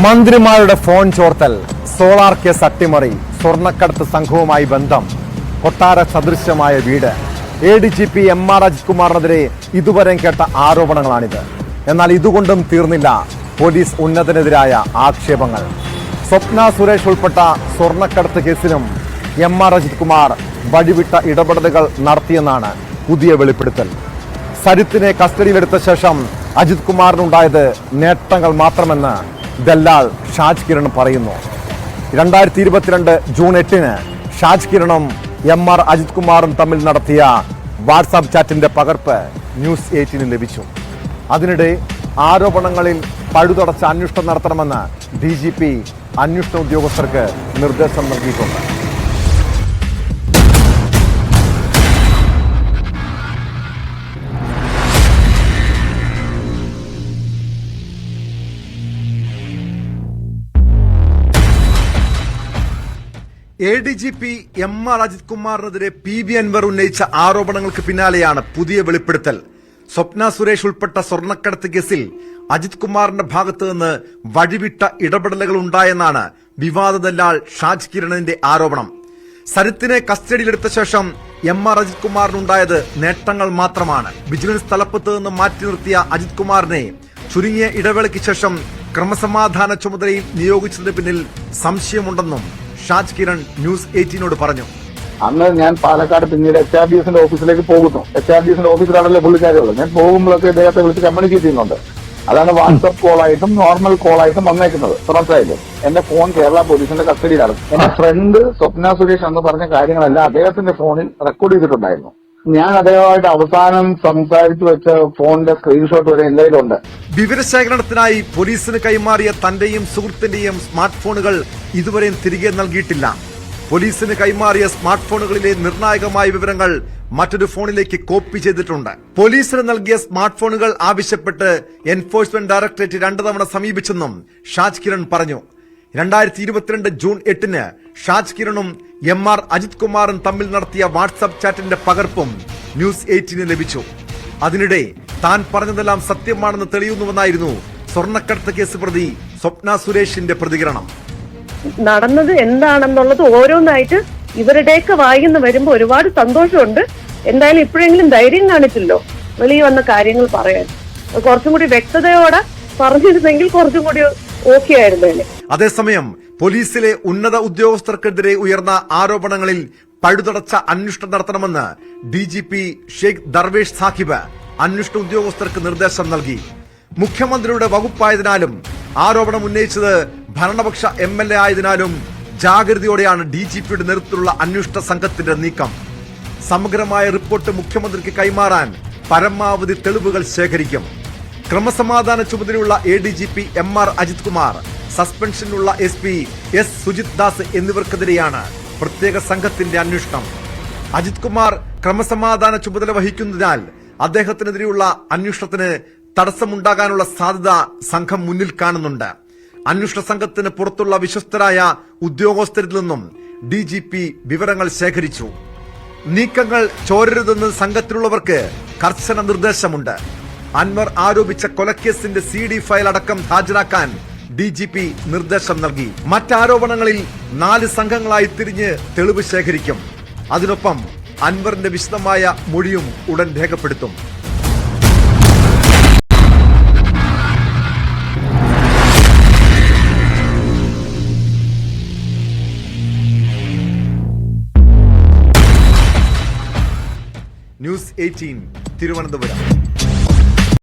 മന്ത്രിമാരുടെ phone ചോർത്തൽ, solar case അട്ടിമറി, സ്വർണ്ണക്കടത്ത് സംഘവുമായി ബന്ധം, കൊട്ടാര സദൃശ്യമായ വീട്, ADGP MR അജിത് കുമാറിനെതിരെ ഇതുവരെ കേട്ട ആരോപണങ്ങളാണിത്. എന്നാൽ ഇതുകൊണ്ടും തീർന്നില്ല പോലീസ് ഉന്നതനെതിരായ ആക്ഷേപങ്ങൾ. സ്വപ്ന സുരേഷ് ഉൾപ്പെട്ട സ്വർണ്ണക്കടത്ത് കേസിലും MR അജിത് കുമാർ വഴിവിട്ട ഇടപെടലുകൾ നടത്തിയെന്നാണ് പുതിയ വെളിപ്പെടുത്തൽ. സരിത്തിനെ കസ്റ്റഡിയിലെടുത്ത ശേഷം അജിത് കുമാറിനുണ്ടായത് നേട്ടങ്ങൾ മാത്രമെന്ന് ദല്ലാൽ ഷാജ് കിരൺ പറയുന്നു. 2022 ജൂൺ 8 ഷാജ് കിരണും MR അജിത് കുമാറും തമ്മിൽ നടത്തിയ വാട്സാപ്പ് ചാറ്റിന്റെ പകർപ്പ് ന്യൂസ് 18 ലഭിച്ചു. അതിനിടെ ആരോപണങ്ങളിൽ പഴുതടച്ച അന്വേഷണം നടത്തണമെന്ന് DGP അന്വേഷണ ഉദ്യോഗസ്ഥർക്ക് നിർദ്ദേശം നൽകിയിട്ടുണ്ട്. ADGP MR Ajith കുമാറിനെതിരെ PV Anwar ഉന്നയിച്ച ആരോപണങ്ങൾക്ക് പിന്നാലെയാണ് പുതിയ വെളിപ്പെടുത്തൽ. സ്വപ്ന സുരേഷ് ഉൾപ്പെട്ട സ്വർണ്ണക്കടത്ത് കേസിൽ അജിത് കുമാറിന്റെ ഭാഗത്തു നിന്ന് വഴിവിട്ട ഇടപെടലുകൾ ഉണ്ടായെന്നാണ് വിവാദ ദല്ലാൽ ഷാജ് കിരണിന്റെ ആരോപണം. സരിത്തിനെ കസ്റ്റഡിയിലെടുത്ത ശേഷം MR അജിത് കുമാറിനുണ്ടായത് നേട്ടങ്ങൾ മാത്രമാണ്. വിജിലൻസ് തലപ്പത്ത് നിന്ന് മാറ്റി നിർത്തിയ അജിത് കുമാറിനെ ചുരുങ്ങിയ ഇടവേളയ്ക്ക് ശേഷം ക്രമസമാധാന ചുമതലയിൽ നിയോഗിച്ചതിന് പിന്നിൽ സംശയമുണ്ടെന്നും ഷാജ് കിരൺ ന്യൂസ് 18 പറഞ്ഞു. അന്ന് ഞാൻ പാലക്കാട് പിന്നീട് HRDSന്റെ ഓഫീസിലേക്ക് പോകുന്നു. HRDSന്റെ ഓഫീസിലാണല്ലോ പുള്ളിക്കാരുള്ളത്. ഞാൻ പോകുമ്പോഴൊക്കെ ഇദ്ദേഹത്തെ വിളിച്ച് കമ്മ്യൂണിക്കേറ്റ് ചെയ്യുന്നുണ്ട്. അതാണ് വാട്സ്ആപ്പ് കോളായിട്ടും നോർമൽ കോളായിട്ടും വന്നേക്കുന്നത്. മനസ്സിലായില്ലേ? എന്റെ ഫോൺ കേരള പോലീസിന്റെ കസ്റ്റഡിയിലാണ്. എന്റെ ഫ്രണ്ട് സ്വപ്ന സുരേഷ് എന്ന് പറഞ്ഞ കാര്യങ്ങളെല്ലാം അദ്ദേഹത്തിന്റെ ഫോണിൽ റെക്കോർഡ് ചെയ്തിട്ടുണ്ടായിരുന്നു. ഞാൻ അദ്ദേഹമായിട്ട് അവസാനം സംസാരിച്ചു വെച്ച ഫോണിന്റെ സ്ക്രീൻഷോട്ട് വരെ എന്റെ കയ്യിലുണ്ട്. വിവരശേഖരണത്തിനായി പോലീസിന് കൈമാറിയ തന്റെയും സുഹൃത്തിന്റെയും സ്മാർട്ട് ഫോണുകൾ ഇതുവരെയും തിരികെ നൽകിയിട്ടില്ല. പോലീസിന് കൈമാറിയ സ്മാർട്ട് ഫോണുകളിലെ നിർണായകമായ വിവരങ്ങൾ മറ്റൊരു ഫോണിലേക്ക് കോപ്പി ചെയ്തിട്ടുണ്ട്. പോലീസിന് നൽകിയ സ്മാർട്ട് ഫോണുകൾ ആവശ്യപ്പെട്ട് എൻഫോഴ്സ്മെന്റ് ഡയറക്ടറേറ്റ് 2 തവണ സമീപിച്ചെന്നും ഷാജ് കിരൺ പറഞ്ഞു. 2022 ജൂൺ 8 ഷാജ് കിരണും MR അജിത് കുമാറും തമ്മിൽ നടത്തിയ വാട്സാപ്പ് ചാറ്റിന്റെ പകർപ്പും ന്യൂസ് 18 ലഭിച്ചു. അതിനിടെ താൻ പറഞ്ഞതെല്ലാം സത്യമാണെന്ന് തെളിയുന്നുവെന്നായിരുന്നു സ്വർണ്ണക്കടത്ത് കേസ് പ്രതി സ്വപ്ന സുരേഷിന്റെ പ്രതികരണം. നടന്നത് എന്താണെന്നുള്ളത് ഓരോന്നായിട്ട് ഇവരുടെയൊക്കെ വായിന്ന് വരുമ്പോൾ ഒരുപാട് സന്തോഷമുണ്ട്. എന്തായാലും ഇപ്പോഴെങ്കിലും ധൈര്യം കാണിച്ചല്ലോ വെളിയിൽ വന്ന കാര്യങ്ങൾ പറയാൻ. കുറച്ചും കൂടി വ്യക്തതയോടെ പറഞ്ഞിരുന്നെങ്കിൽ കുറച്ചും കൂടി ഓക്കെ ആയിരുന്നേനെ. അതേസമയം പോലീസിലെ ഉന്നത ഉദ്യോഗസ്ഥർക്കെതിരെ ഉയർന്ന ആരോപണങ്ങളിൽ പഴുതടച്ച അന്വേഷണം നടത്തണമെന്ന് DGP ഷെയ്ഖ് ദർവേഷ് സാഹിബ് അന്വേഷണ ഉദ്യോഗസ്ഥർക്ക് നിർദ്ദേശം നൽകി. മുഖ്യമന്ത്രിയുടെ വകുപ്പായതിനാലും ആരോപണം ഉന്നയിച്ചത് ഭരണപക്ഷ MLA ആയതിനാലും ജാഗ്രതയോടെയാണ് DGPയുടെ നേതൃത്വത്തിലുള്ള അന്വേഷണ സംഘത്തിന്റെ നീക്കം. സമഗ്രമായ റിപ്പോർട്ട് മുഖ്യമന്ത്രിക്ക് കൈമാറാൻ പരമാവധി തെളിവുകൾ ശേഖരിക്കും. ക്രമസമാധാന ചുമതലയുള്ള ADGP MR Ajith Kumar, സസ്പെൻഷനിലുള്ള SP S Sujith Das എന്നിവർക്കെതിരെയാണ് പ്രത്യേക സംഘത്തിന്റെ അന്വേഷണം. അജിത് കുമാർ ക്രമസമാധാന ചുമതല വഹിക്കുന്നതിനാൽ അദ്ദേഹത്തിനെതിരെയുള്ള അന്വേഷണത്തിന് തടസ്സമുണ്ടാകാനുള്ള സാധ്യത സംഘം മുന്നിൽ കാണുന്നുണ്ട്. അന്വേഷണ സംഘത്തിന് പുറത്തുള്ള വിശ്വസ്തരായ ഉദ്യോഗസ്ഥരിൽ നിന്നും DGP വിവരങ്ങൾ ശേഖരിച്ചു. നീക്കങ്ങൾ ചോരരുതെന്ന് സംഘത്തിലുള്ളവർക്ക് കർശന നിർദ്ദേശമുണ്ട്. അൻവർ ആരോപിച്ച കൊലക്കേസിന്റെ CD ഫയൽ അടക്കം ഹാജരാക്കാൻ DGP നിർദ്ദേശം നൽകി. മറ്റാരോപണങ്ങളിൽ 4 സംഘങ്ങളായി തിരിഞ്ഞ് തെളിവ് ശേഖരിക്കും. അതിനൊപ്പം അൻവറിന്റെ വിശദമായ മൊഴിയും ഉടൻ രേഖപ്പെടുത്തും. ന്യൂസ് 18 തിരുവനന്തപുരം.